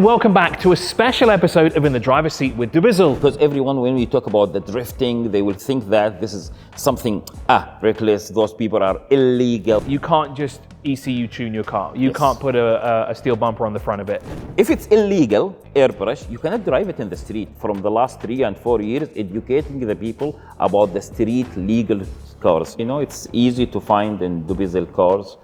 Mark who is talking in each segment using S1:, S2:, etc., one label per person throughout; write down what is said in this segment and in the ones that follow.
S1: Welcome back to a special episode of In the Driver's Seat with dubizzle.
S2: Because everyone, when we talk about the drifting, they will think that this is something reckless, those people are illegal.
S1: You can't just ECU tune your car. You can't put a steel bumper on the front of it.
S2: If it's illegal, airbrush, you cannot drive it in the street. From the last 3 and 4 years, educating the people about the street legal cars. You know, it's easy to find in dubizzle cars,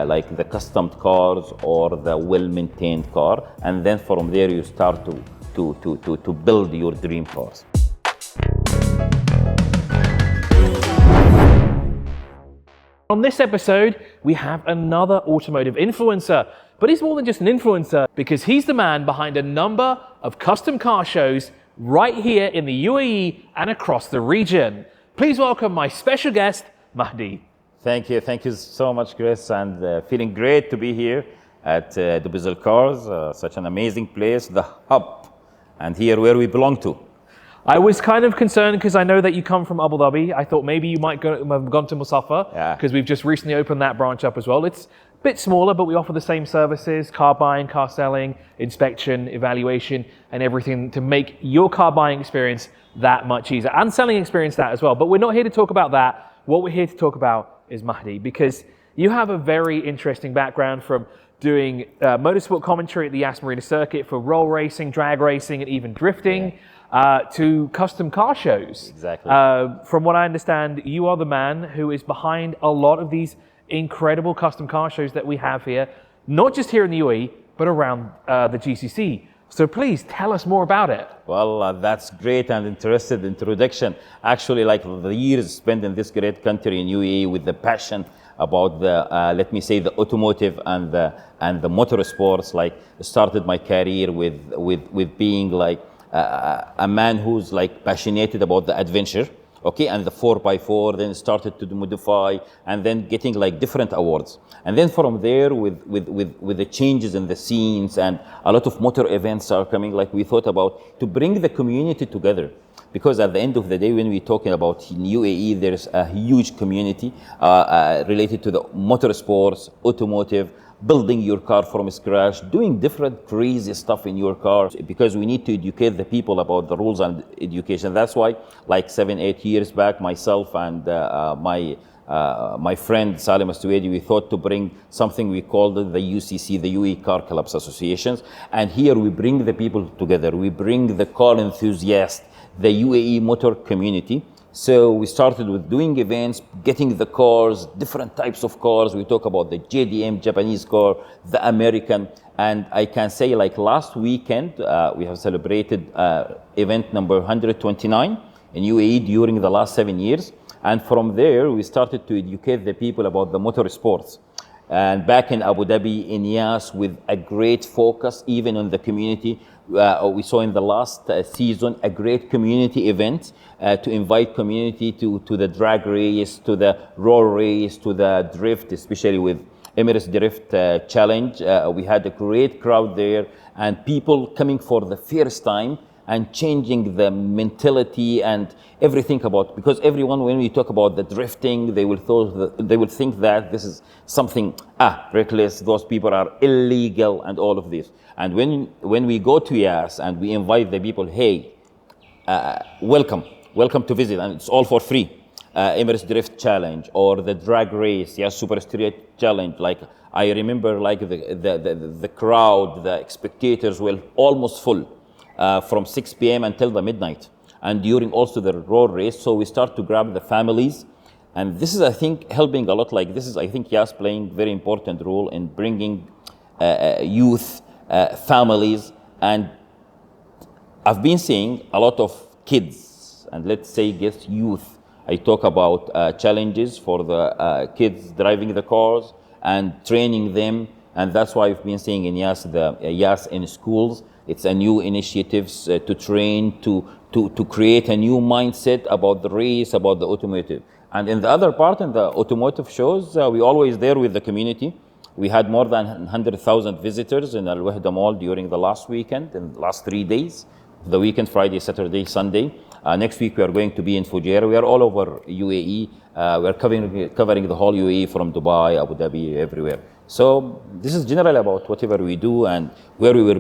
S2: like the custom cars or the well-maintained car, and then from there you start to build your dream cars.
S1: On this episode, we have another automotive influencer, but he's more than just an influencer because he's the man behind a number of custom car shows right here in the UAE and across the region. Please welcome my special guest, Mahdi.
S2: Thank you so much, Chris, and feeling great to be here at dubizzle Cars, such an amazing place, the hub, and here where we belong to.
S1: I was kind of concerned because I know that you come from Abu Dhabi. I thought maybe you might have gone to Musaffa because we've just recently opened that branch up as well. It's a bit smaller, but we offer the same services: car buying, car selling, inspection, evaluation, and everything to make your car buying experience that much easier, and selling experience that as well. But we're not here to talk about that. What we're here to talk about is Mahdi, because you have a very interesting background from doing motorsport commentary at the Yas Marina circuit for roll racing, drag racing, and even drifting, to custom car shows.
S2: Exactly.
S1: From what I understand, you are the man who is behind a lot of these incredible custom car shows that we have here, not just here in the UAE, but around the GCC. So please tell us more about it.
S2: Well, that's great and interesting introduction. Actually, like the years spent in this great country in UAE with the passion about the, let me say, the automotive and the motorsports. Like, started my career with being like a man who's like passionate about the adventure. Okay, and the 4x4, then started to modify, and then getting like different awards. And then from there, with the changes in the scenes and a lot of motor events are coming, like we thought about to bring the community together. Because at the end of the day, when we're talking about UAE, there's a huge community related to the motorsports, automotive, building your car from scratch, doing different crazy stuff in your car, because we need to educate the people about the rules and education. That's why, like 7-8 years back, myself and my friend Salim Astuedi, we thought to bring something we called the UCC, the UAE Car Clubs Associations. And here we bring the people together. We bring the car enthusiasts, the UAE motor community. So we started with doing events, getting the cars, different types of cars. We talk about the JDM, Japanese car, the American. And I can say, like last weekend, we have celebrated event number 129 in UAE during the last 7 years. And from there, we started to educate the people about the motorsports. And back in Abu Dhabi, in Yas, with a great focus even on the community. We saw in the last season a great community event to invite community to the drag race, to the roll race, to the drift, especially with Emirates Drift Challenge. We had a great crowd there and people coming for the first time and changing the mentality and everything about, because everyone, when we talk about the drifting, they will think that this is something reckless, those people are illegal and all of this. And when we go to Yas and we invite the people, hey, welcome to visit, and it's all for free. Emirates Drift Challenge or the drag race, Yas Super Street Challenge. Like I remember, like the crowd, the spectators were almost full. From 6 p.m. until the midnight, and during also the road race. So we start to grab the families, and this is, I think, helping a lot. Like this is, I think, Yas playing very important role in bringing youth, families, and I've been seeing a lot of kids, and let's say youth. I talk about challenges for the kids driving the cars and training them, and that's why I've been seeing in Yas, the Yas in schools. It's a new initiatives to train, to create a new mindset about the race, about the automotive. And in the other part, in the automotive shows, we always there with the community. We had more than 100,000 visitors in Al Wahda Mall during the last weekend, in the last 3 days. The weekend, Friday, Saturday, Sunday. Next week we are going to be in Fujairah. We are all over UAE. We are covering the whole UAE from Dubai, Abu Dhabi, everywhere. So this is generally about whatever we do and where we are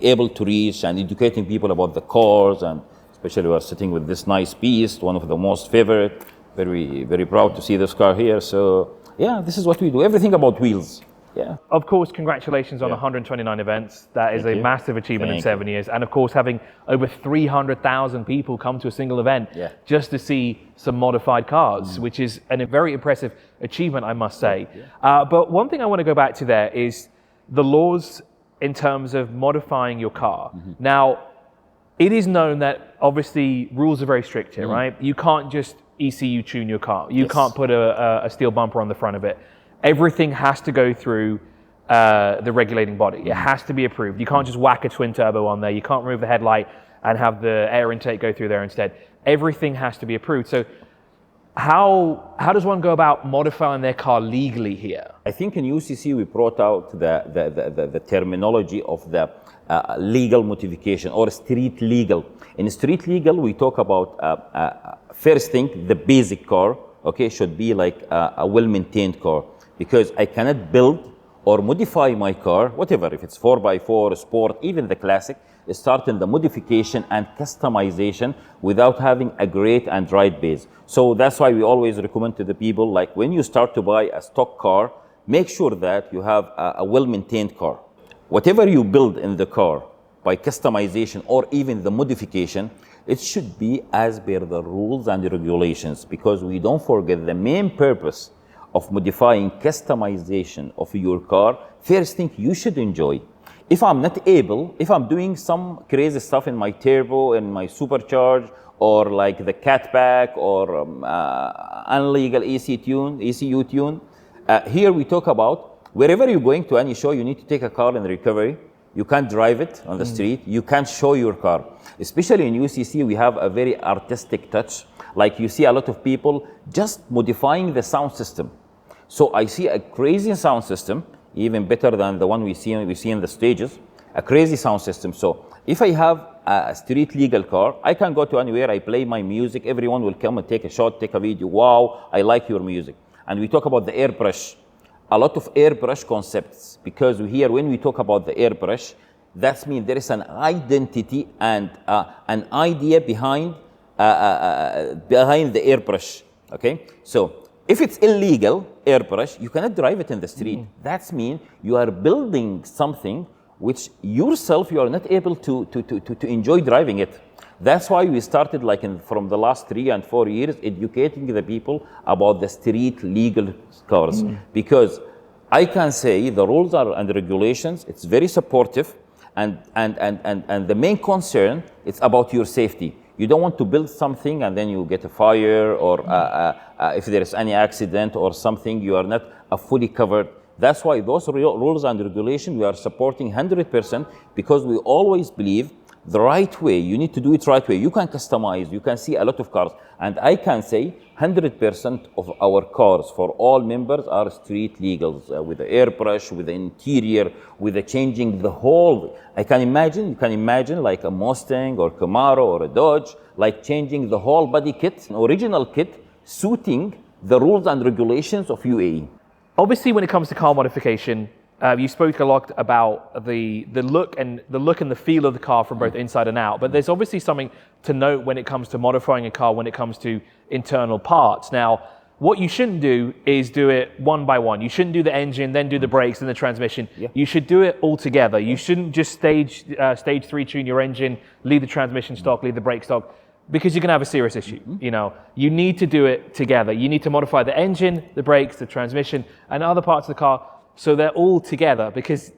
S2: able to reach, and educating people about the cars, and especially we are sitting with this nice Beast, one of the most favorite. Very, very proud to see this car here. So yeah, this is what we do. Everything about wheels. Yeah.
S1: Of course, congratulations on 129 events. That is a massive achievement in 7 years. And of course, having over 300,000 people come to a single event just to see some modified cars, which is a very impressive achievement, I must say. But one thing I want to go back to there is the laws in terms of modifying your car. Now, it is known that obviously rules are very strict here, right? You can't just ECU tune your car. You can't put a steel bumper on the front of it. Everything has to go through the regulating body. It has to be approved. You can't just whack a twin turbo on there. You can't remove the headlight and have the air intake go through there instead. Everything has to be approved. So how does one go about modifying their car legally here?
S2: I think in UCC we brought out the terminology of the legal modification or street legal. In street legal, we talk about first thing, the basic car, okay, should be like a well-maintained car, because I cannot build or modify my car, whatever, if it's 4x4, sport, even the classic, start in the modification and customization without having a great and right base. So that's why we always recommend to the people, like when you start to buy a stock car, make sure that you have a well-maintained car. Whatever you build in the car by customization or even the modification, it should be as per the rules and the regulations, because we don't forget the main purpose of modifying customization of your car. First thing you should enjoy. If I'm not able, if I'm doing some crazy stuff in my turbo, in my supercharge, or like the catback, or illegal ECU tune, here we talk about wherever you're going to any show, you need to take a car in recovery. You can't drive it on the street. You can't show your car. Especially in UCC, we have a very artistic touch. Like you see a lot of people just modifying the sound system. So I see a crazy sound system, even better than the one we see in the stages, a crazy sound system. So if I have a street legal car, I can go to anywhere, I play my music, everyone will come and take a shot, take a video. Wow, I like your music. And we talk about the airbrush. A lot of airbrush concepts, because here when we talk about the airbrush, that means there is an identity and an idea behind the airbrush. Okay, so if it's illegal airbrush, you cannot drive it in the street. That means you are building something which yourself you are not able to enjoy driving it. That's why we started from the last 3 and 4 years educating the people about the street legal cars, because I can say the rules and the regulations, it's very supportive, and the main concern, it's about your safety. You don't want to build something and then you get a fire, or if there is any accident or something, you are not fully covered. That's why those rules and regulations we are supporting 100%, because we always believe the right way, you need to do it right way. You can customize, you can see a lot of cars. And I can say 100% of our cars for all members are street legals, with the airbrush, with the interior, with the changing the whole. You can imagine like a Mustang or Camaro or a Dodge, like changing the whole body kit, an original kit, suiting the rules and regulations of UAE.
S1: Obviously, when it comes to car modification, you spoke a lot about the look and the feel of the car from both inside and out. But there's obviously something to note when it comes to modifying a car, when it comes to internal parts. Now, what you shouldn't do is do it one by one. You shouldn't do the engine, then do the brakes and the transmission. You should do it all together. You shouldn't just stage 3 tune your engine, leave the transmission stock, leave the brake stock, because you're going to have a serious issue. You need to do it together. You need to modify the engine, the brakes, the transmission, and other parts of the car, so they're all together. Because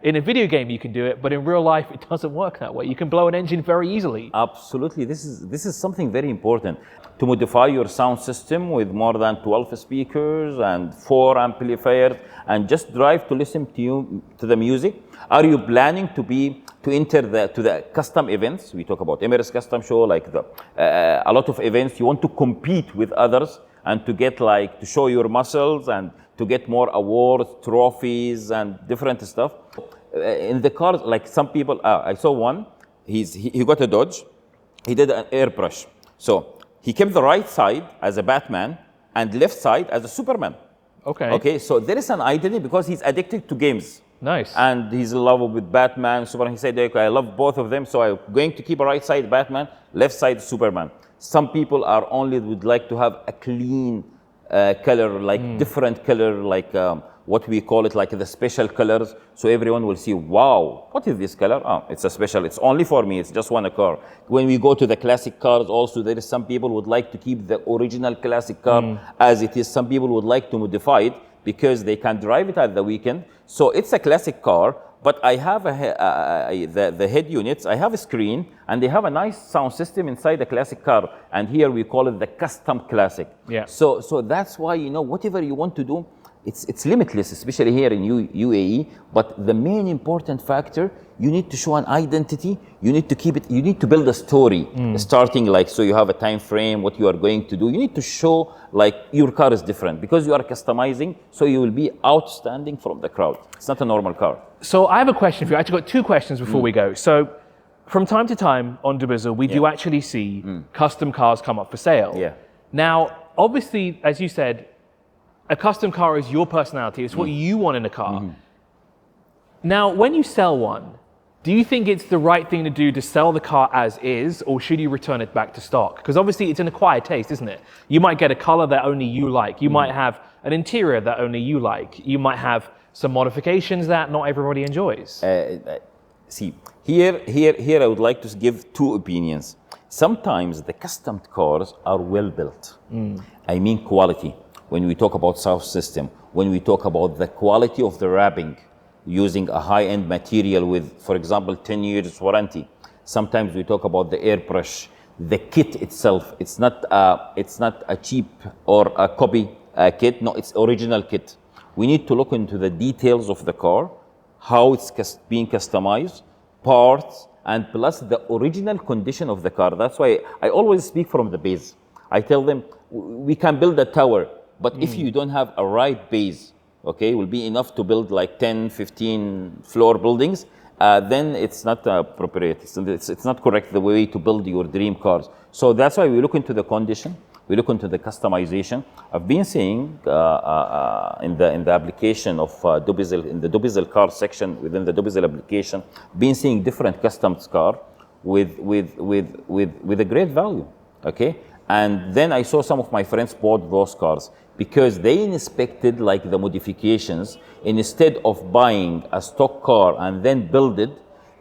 S1: in a video game you can do it, but in real life it doesn't work that way. You can blow an engine very easily.
S2: Absolutely. This is something very important. To modify your sound system with more than 12 speakers and 4 amplifiers, and just drive to listen to the music. Are you planning to enter to the custom events? We talk about Emirates Custom Show, like a lot of events. You want to compete with others and to get to show your muscles and to get more awards, trophies, and different stuff. In the cars, like some people, I saw one, he got a Dodge, he did an airbrush. So he kept the right side as a Batman and left side as a Superman.
S1: Okay.
S2: Okay, so there is an identity because he's addicted to games.
S1: Nice.
S2: And he's in love with Batman, Superman. He said, okay, I love both of them, so I'm going to keep a right side Batman, left side Superman. Some people are only would like to have a clean color, like different color, like what we call it, like the special colors. So everyone will see, wow, what is this color? Oh, it's a special, it's only for me, it's just one car. When we go to the classic cars also, there is some people would like to keep the original classic car as it is. Some people would like to modify it because they can drive it at the weekend. So it's a classic car, but I have the head units, I have a screen, and they have a nice sound system inside the classic car. And here we call it the custom classic.
S1: Yeah.
S2: So that's why, you know, whatever you want to do, it's limitless, especially here in UAE. But the main important factor, you need to show an identity, you need to keep it, you need to build a story, starting like, so you have a time frame, what you are going to do. You need to show like your car is different because you are customizing, so you will be outstanding from the crowd. It's not a normal car.
S1: So I have a question for you. I actually got two questions before we go. So from time to time on dubizzle, we do actually see custom cars come up for sale.
S2: Yeah.
S1: Now, obviously, as you said, a custom car is your personality. It's what you want in a car. Now, when you sell one, do you think it's the right thing to do to sell the car as is, or should you return it back to stock? Because obviously it's an acquired taste, isn't it? You might get a color that only you like. You might have an interior that only you like. You might have some modifications that not everybody enjoys.
S2: See, here I would like to give two opinions. Sometimes the custom cars are well built. I mean quality. When we talk about sound system, when we talk about the quality of the wrapping, using a high-end material with, for example, 10 years warranty. Sometimes we talk about the airbrush, the kit itself. It's not a cheap or a copy kit. No, it's original kit. We need to look into the details of the car, how it's being customized, parts, and plus the original condition of the car. That's why I always speak from the base. I tell them, we can build a tower, but if you don't have a right base, okay, will be enough to build like 10, 15 floor buildings, then it's not appropriate. It's not correct the way to build your dream cars. So that's why we look into the condition, we look into the customization. I've been saying in the application of dubizzle, in the dubizzle car section within the dubizzle application, been seeing different custom car with a great value, okay? And then I saw some of my friends bought those cars because they inspected like the modifications. Instead of buying a stock car and then build it,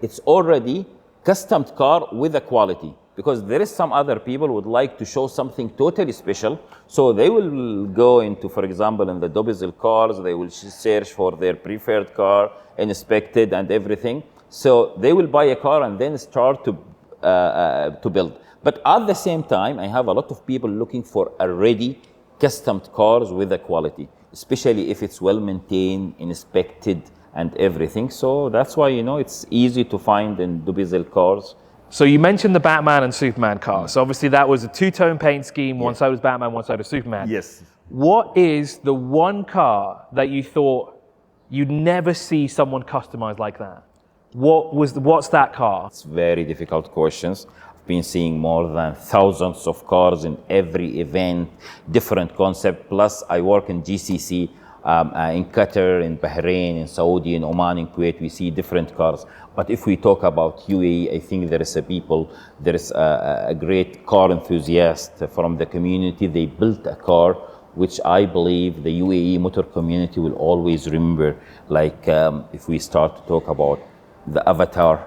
S2: it's already custom car with a quality. Because there is some other people would like to show something totally special. So they will go into, for example, in the dubizzle cars, they will search for their preferred car, inspected and everything. So they will buy a car and then start to build. But at the same time, I have a lot of people looking for a ready custom cars with a quality, especially if it's well maintained, inspected, and everything. So that's why, you know, it's easy to find in dubizzle cars.
S1: So you mentioned the Batman and Superman car. So obviously that was a two-tone paint scheme. One side was Batman, one side was Superman.
S2: Yes.
S1: What is the one car that you thought you'd never see someone customized like that? What's that car?
S2: It's very difficult questions. Been seeing more than thousands of cars in every event, different concept. Plus, I work in GCC, in Qatar, in Bahrain, in Saudi, in Oman, in Kuwait. We see different cars. But if we talk about UAE, I think there is a great car enthusiast from the community. They built a car which I believe the UAE motor community will always remember. Like if we start to talk about the Avatar,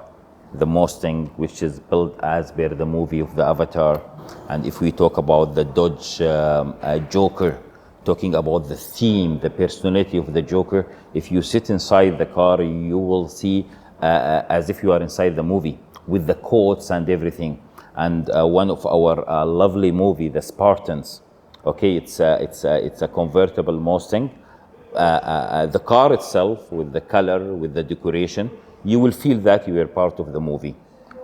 S2: the Mustang, which is built as per the movie of the Avatar. And if we talk about the Dodge Joker, talking about the theme, the personality of the Joker, if you sit inside the car, you will see as if you are inside the movie with the coats and everything. And one of our lovely movie, The Spartans, okay, it's a convertible Mustang. The car itself, with the color, with the decoration, you will feel that you are part of the movie.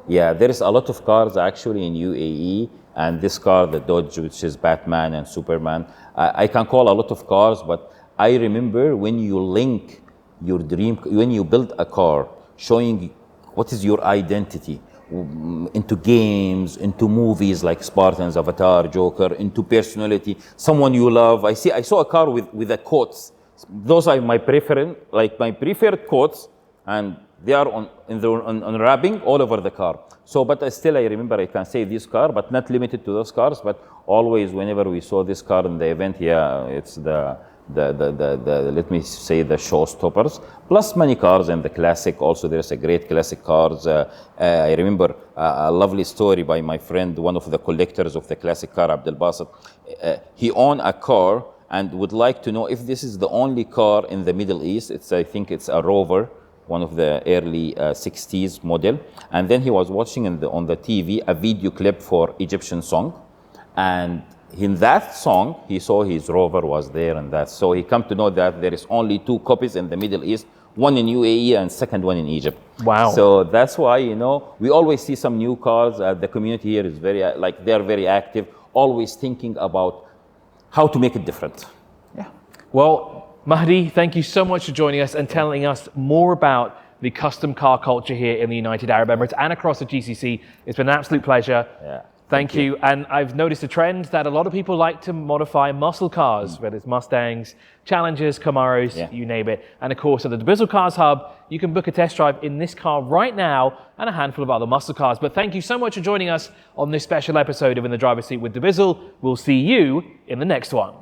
S2: Yeah, there is a lot of cars actually in UAE, and this car, the Dodge, which is Batman and Superman, I can call a lot of cars, but I remember when you link your dream, when you build a car, showing what is your identity, into games, into movies like Spartans, Avatar, Joker, into personality, someone you love. I saw a car with the quotes. Those are my preferred quotes, and they are on wrapping all over the car. So, but still I remember I can say this car, but not limited to those cars, but always whenever we saw this car in the event, yeah, it's the let me say the showstoppers, plus many cars and the classic also. There's a great classic cars. I remember a lovely story by my friend, one of the collectors of the classic car, Abdel Basit. He owned a car and would like to know if this is the only car in the Middle East. I think it's a Rover, one of the early 60s model. And then he was watching on the TV a video clip for Egyptian song, and in that song, he saw his Rover was there, and that. So he come to know that there is only 2 copies in the Middle East, one in UAE and second one in Egypt.
S1: Wow.
S2: So that's why, we always see some new cars. The community here is very, they're very active, always thinking about how to make it different. Yeah.
S1: Well, Mahdi, thank you so much for joining us and telling us more about the custom car culture here in the United Arab Emirates and across the GCC. It's been an absolute pleasure.
S2: Yeah.
S1: Thank you. And I've noticed a trend that a lot of people like to modify muscle cars, whether it's Mustangs, Challengers, Camaros, you name it. And of course, at the dubizzle Cars Hub, you can book a test drive in this car right now and a handful of other muscle cars. But thank you so much for joining us on this special episode of In the Driver's Seat with dubizzle. We'll see you in the next one.